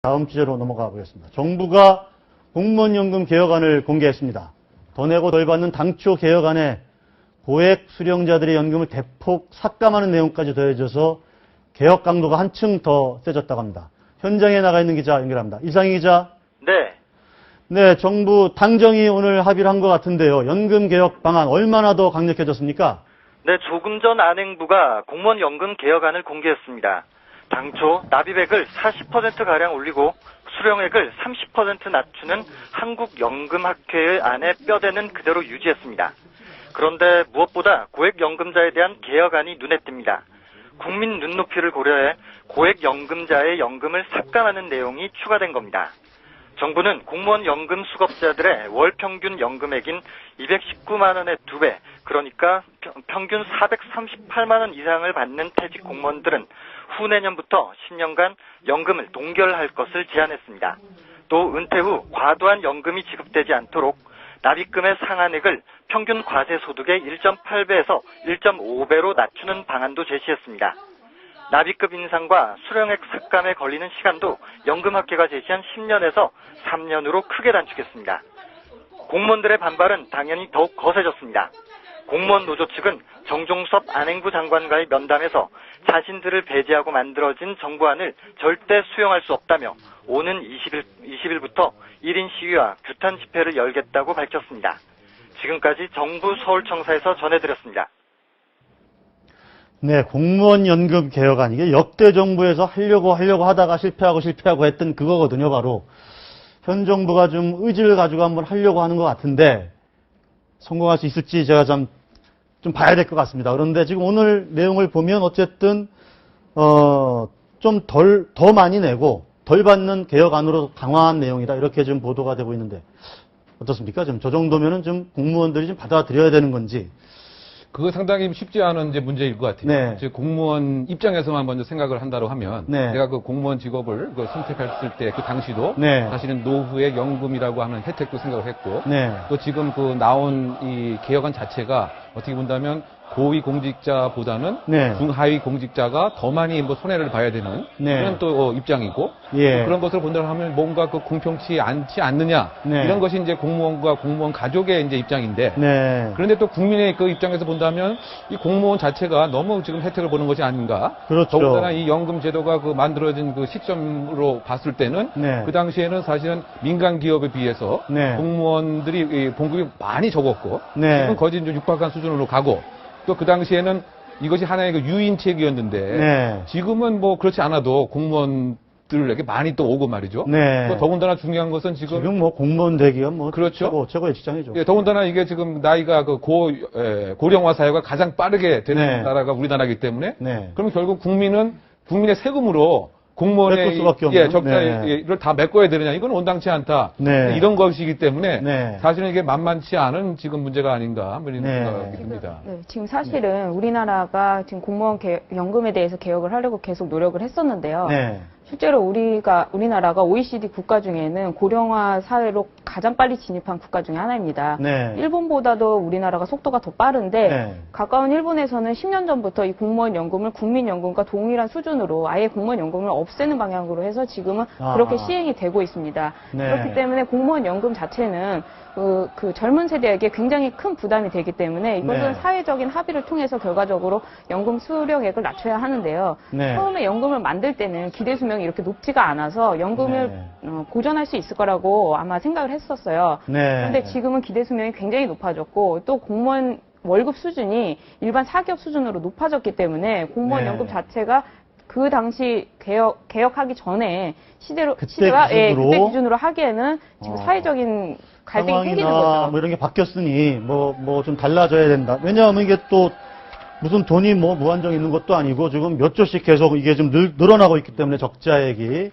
다음 주제로 넘어가 보겠습니다. 정부가 공무원연금 개혁안을 공개했습니다. 더 내고 덜 받는 당초 개혁안에 고액 수령자들의 연금을 대폭 삭감하는 내용까지 더해져서 개혁 강도가 한층 더 세졌다고 합니다. 현장에 나가 있는 기자 연결합니다. 이상희 기자. 네. 네, 정부 당정이 오늘 합의를 한 것 같은데요. 연금 개혁 방안 얼마나 더 강력해졌습니까? 네, 조금 전 안행부가 공무원 연금 개혁안을 공개했습니다. 당초 납입액을 40%가량 올리고 수령액을 30% 낮추는 한국연금학회의 안에 뼈대는 그대로 유지했습니다. 그런데 무엇보다 고액연금자에 대한 개혁안이 눈에 띕니다. 국민 눈높이를 고려해 고액연금자의 연금을 삭감하는 내용이 추가된 겁니다. 정부는 공무원 연금 수급자들의 월 평균 연금액인 219만 원의 2배, 그러니까 평균 438만 원 이상을 받는 퇴직 공무원들은 후내년부터 10년간 연금을 동결할 것을 제안했습니다. 또 은퇴 후 과도한 연금이 지급되지 않도록 납입금의 상한액을 평균 과세 소득의 1.8배에서 1.5배로 낮추는 방안도 제시했습니다. 납입금 인상과 수령액 삭감에 걸리는 시간도 연금학회가 제시한 10년에서 3년으로 크게 단축했습니다. 공무원들의 반발은 당연히 더욱 거세졌습니다. 공무원 노조 측은 정종섭 안행부 장관과의 면담에서 자신들을 배제하고 만들어진 정부안을 절대 수용할 수 없다며 오는 20일부터 1인 시위와 규탄 집회를 열겠다고 밝혔습니다. 지금까지 정부 서울청사에서 전해드렸습니다. 네, 공무원 연금 개혁안. 이게 역대 정부에서 하려고 하다가 실패하고 했던 그거거든요, 바로. 현 정부가 좀 의지를 가지고 한번 하려고 하는 것 같은데, 성공할 수 있을지 제가 좀 봐야 될 것 같습니다. 그런데 지금 오늘 내용을 보면 어쨌든, 좀 더 많이 내고, 덜 받는 개혁안으로 강화한 내용이다. 이렇게 좀 보도가 되고 있는데, 어떻습니까? 좀 저 정도면은 좀 공무원들이 좀 받아들여야 되는 건지. 그거 상당히 쉽지 않은 이제 문제일 것 같아요. 네. 즉 공무원 입장에서만 먼저 생각을 한다고 하면, 네. 내가 그 공무원 직업을 선택했을 때 그 당시도 네. 사실은 노후의 연금이라고 하는 혜택도 생각을 했고, 네. 또 지금 그 나온 이 개혁안 자체가 어떻게 본다면 고위 공직자보다는 네. 중하위 공직자가 더 많이 뭐 손해를 봐야 되는 네. 그런 또 입장이고, 예. 또 그런 것을 본다고 하면 뭔가 그 공평치 않지 않느냐, 네. 이런 것이 이제 공무원과 공무원 가족의 이제 입장인데, 네. 그런데 또 국민의 그 입장에서 본다면 이 공무원 자체가 너무 지금 혜택을 보는 것이 아닌가. 그렇죠. 더군다나 이 연금 제도가 그 만들어진 그 시점으로 봤을 때는 네. 그 당시에는 사실은 민간 기업에 비해서 네. 공무원들이 이 봉급이 많이 적었고, 네. 지금 거의 이제 육박한 수준으로 가고, 또 그 당시에는 이것이 하나의 그 유인책이었는데, 네. 지금은 뭐 그렇지 않아도 공무원들에게 많이 또 오고 말이죠. 네. 또 더군다나 중요한 것은 지금 뭐 공무원 되기가 뭐 그렇죠. 최고의 직장이죠. 예, 더군다나 이게 지금 나이가 그 고령화 사회가 가장 빠르게 되는 네. 나라가 우리나라이기 때문에, 네. 그럼 결국 국민의 세금으로 공무원의 메꿀 수밖에 없는. 적자를 다 메꿔야 되느냐, 이건 온당치 않다. 네. 이런 것이기 때문에 네. 사실은 이게 만만치 않은 지금 문제가 아닌가 이런 네. 생각이 듭니다. 네, 지금 사실은 우리나라가 지금 공무원 연금에 대해서 개혁을 하려고 계속 노력을 했었는데요. 네. 실제로 우리나라가 OECD 국가 중에는 고령화 사회로 가장 빨리 진입한 국가 중에 하나입니다. 네. 일본보다도 우리나라가 속도가 더 빠른데, 네. 가까운 일본에서는 10년 전부터 이 공무원 연금을 국민연금과 동일한 수준으로 아예 공무원 연금을 없애는 방향으로 해서 지금은 그렇게 시행이 되고 있습니다. 네. 그렇기 때문에 공무원 연금 자체는 그 젊은 세대에게 굉장히 큰 부담이 되기 때문에 이것은 네. 사회적인 합의를 통해서 결과적으로 연금 수령액을 낮춰야 하는데요. 네. 처음에 연금을 만들 때는 기대 수명이 이렇게 높지가 않아서 연금을 고전할 수 있을 거라고 아마 생각을 했었어요. 네. 그런데 지금은 기대 수명이 굉장히 높아졌고, 또 공무원 월급 수준이 일반 사기업 수준으로 높아졌기 때문에 공무원 네. 연금 자체가 그 당시 개혁하기 전에 그때 기준으로 하기에는 지금 사회적인 갈등이 생기는 상황이나 거죠. 뭐 이런 게 바뀌었으니 뭐 좀 달라져야 된다. 왜냐하면 이게 또 무슨 돈이 뭐 무한정 있는 것도 아니고 지금 몇 조씩 계속 이게 좀 늘어나고 있기 때문에 적자액이.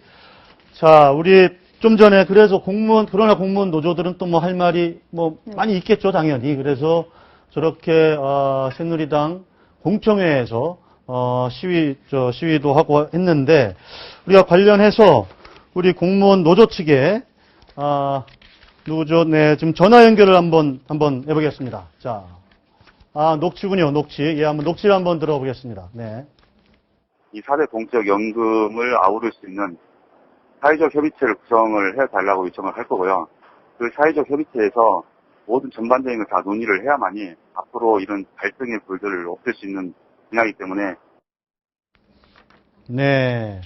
자, 우리 좀 전에 그래서 그러나 공무원 노조들은 또 뭐 할 말이 뭐 많이 있겠죠, 당연히. 그래서 저렇게 새누리당 공청회에서 시위도 하고 했는데, 우리가 관련해서 우리 공무원 노조 측에 누구죠? 네, 지금 전화 연결을 한번 해보겠습니다. 자, 녹취군요, 녹취. 예, 한번 녹취를 한번 들어보겠습니다. 네. 이 4대 공적 연금을 아우를 수 있는 사회적 협의체를 구성을 해달라고 요청을 할 거고요. 그 사회적 협의체에서 모든 전반적인 걸 다 논의를 해야만이 앞으로 이런 갈등의 불들을 없앨 수 있는 분야이기 때문에. 네.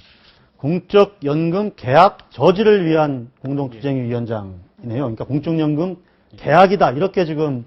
공적연금 계약 저지를 위한 공동투쟁위원장이네요. 그러니까 공적연금 계약이다. 이렇게 지금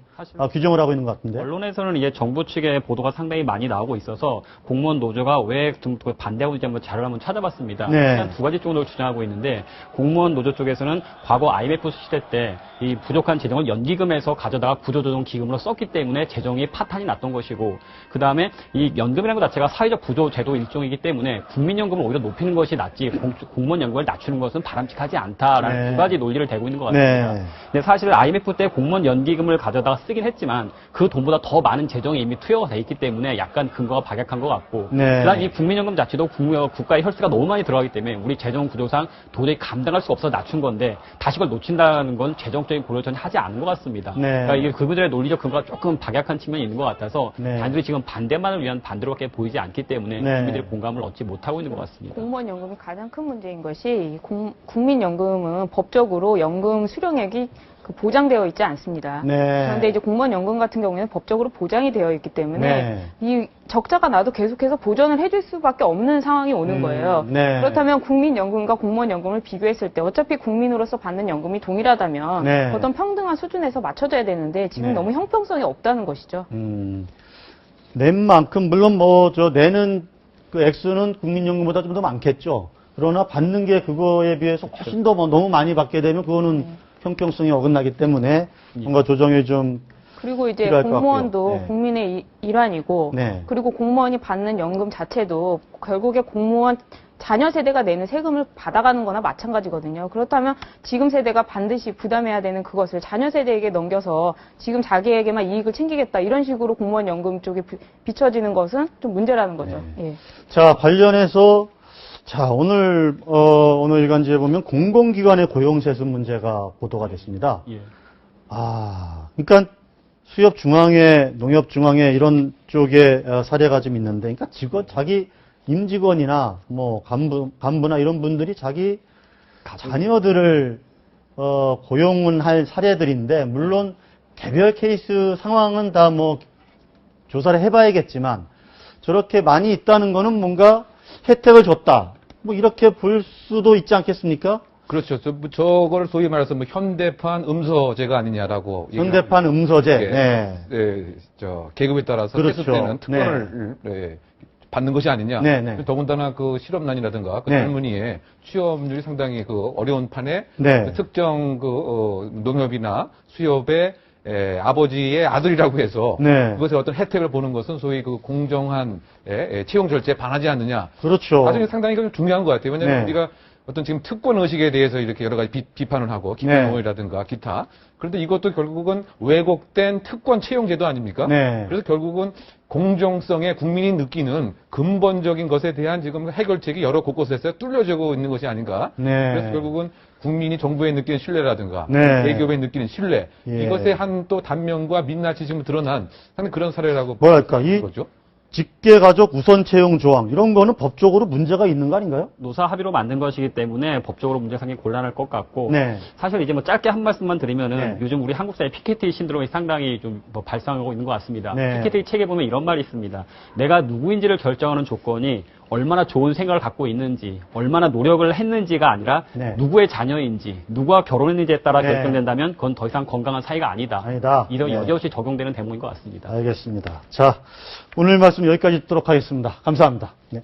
규정을 하고 있는 것 같은데. 언론에서는 이제 정부 측의 보도가 상당히 많이 나오고 있어서 공무원 노조가 왜 좀 반대하고 있는지 한번 자료를 한번 찾아봤습니다. 네. 한 두 가지 정도를 주장하고 있는데 공무원 노조 쪽에서는 과거 IMF 시대 때 이 부족한 재정을 연기금에서 가져다가 구조조정 기금으로 썼기 때문에 재정이 파탄이 났던 것이고 그 다음에 이 연금이라는 것 자체가 사회적 구조 제도 일종이기 때문에 국민연금을 오히려 높이는 것이 낫지 공무원 연금을 낮추는 것은 바람직하지 않다라는 네. 두 가지 논리를 대고 있는 것 같습니다. 네. 근데 사실 IMF 때 공무원 연기금을 가져다가 쓰긴 했지만 그 돈보다 더 많은 재정이 이미 투여가 돼 있기 때문에 약간 근거가 박약한 것 같고 네. 그다음 이 국민연금 자체도 국가의 혈세가 너무 많이 들어가기 때문에 우리 재정 구조상 도저히 감당할 수 없어서 낮춘 건데 다시 그걸 놓친다는 건 재정적인 고려를 전혀 하지 않은 것 같습니다. 네. 그러니까 이게 그분들의 논리적 근거가 조금 박약한 측면이 있는 것 같아서 네. 단순히 지금 반대만을 위한 반대로밖에 보이지 않기 때문에 네. 국민들의 공감을 얻지 못하고 있는 것 같습니다. 공무원 연금이 가장 큰 문제인 것이 국민연금은 법적으로 연금 수령액이 보장되어 있지 않습니다. 네. 그런데 이제 공무원 연금 같은 경우에는 법적으로 보장이 되어 있기 때문에 네. 이 적자가 나도 계속해서 보전을 해줄 수밖에 없는 상황이 오는 거예요. 네. 그렇다면 국민연금과 공무원 연금을 비교했을 때 어차피 국민으로서 받는 연금이 동일하다면 네. 어떤 평등한 수준에서 맞춰져야 되는데 지금 네. 너무 형평성이 없다는 것이죠. 낸 만큼 물론 내는 그 액수는 국민연금보다 좀 더 많겠죠. 그러나 받는 게 그거에 비해서 훨씬 더 너무 많이 받게 되면 그거는 형평성이 어긋나기 때문에 뭔가 조정이 좀 그리고 이제 필요할 것 공무원도 같고요. 네. 국민의 일환이고 네. 그리고 공무원이 받는 연금 자체도 결국에 공무원 자녀 세대가 내는 세금을 받아가는 거나 마찬가지거든요. 그렇다면 지금 세대가 반드시 부담해야 되는 그것을 자녀 세대에게 넘겨서 지금 자기에게만 이익을 챙기겠다 이런 식으로 공무원 연금 쪽에 비춰지는 것은 좀 문제라는 거죠. 예. 자, 관련해서 오늘 일간지에 보면 공공기관의 고용세습 문제가 보도가 됐습니다. 예. 그러니까 수협중앙회, 농협중앙회 이런 쪽에 사례가 좀 있는데, 그러니까 자기 임직원이나 뭐 간부나 이런 분들이 자기 자녀들을 고용은 할 사례들인데, 물론 개별 케이스 상황은 다 뭐 조사를 해봐야겠지만 저렇게 많이 있다는 거는 뭔가 혜택을 줬다. 뭐 이렇게 볼 수도 있지 않겠습니까? 그렇죠. 저거를 소위 말해서 뭐 현대판 음서제가 아니냐라고. 현대판 음서제. 예. 네. 예, 계급에 따라서 그렇죠. 세습되는 특권을 받는 것이 아니냐. 네, 네. 더군다나 그 실업난이라든가 그 네. 젊은이의 취업률이 상당히 그 어려운 판에 네. 그 특정 농협이나 수협의 아버지의 아들이라고 해서 네. 그것에 어떤 혜택을 보는 것은 소위 그 공정한 채용 절차에 반하지 않느냐. 그렇죠. 나중에 상당히 좀 중요한 것 같아요. 왜냐하면 네. 우리가 어떤 지금 특권 의식에 대해서 이렇게 여러 가지 비판을 하고 기본노이라든가 기타. 그런데 이것도 결국은 왜곡된 특권 채용제도 아닙니까? 네. 그래서 결국은 공정성에 국민이 느끼는 근본적인 것에 대한 지금 해결책이 여러 곳곳에서 뚫려지고 있는 것이 아닌가. 네. 그래서 결국은 국민이 정부에 느끼는 신뢰라든가 네. 대기업에 느끼는 신뢰 예. 이것의 한 또 단면과 민낯이 지금 드러난 상당히 그런 사례라고 뭐랄까, 이 거죠. 직계가족 우선 채용 조항 이런 거는 법적으로 문제가 있는 거 아닌가요? 노사 합의로 만든 것이기 때문에 법적으로 문제 상당히 곤란할 것 같고 네. 사실 이제 뭐 짧게 한 말씀만 드리면은 네. 요즘 우리 한국 사회 피케티 신드롬이 상당히 좀 뭐 발생하고 있는 것 같습니다. 네. 피케티 책에 보면 이런 말이 있습니다. 내가 누구인지를 결정하는 조건이 얼마나 좋은 생각을 갖고 있는지, 얼마나 노력을 했는지가 아니라 네. 누구의 자녀인지, 누구와 결혼했는지에 따라 네. 결정된다면 그건 더 이상 건강한 사이가 아니다. 아니다. 이런 네. 여지없이 적용되는 대목인 것 같습니다. 알겠습니다. 자, 오늘 말씀 여기까지 듣도록 하겠습니다. 감사합니다. 네.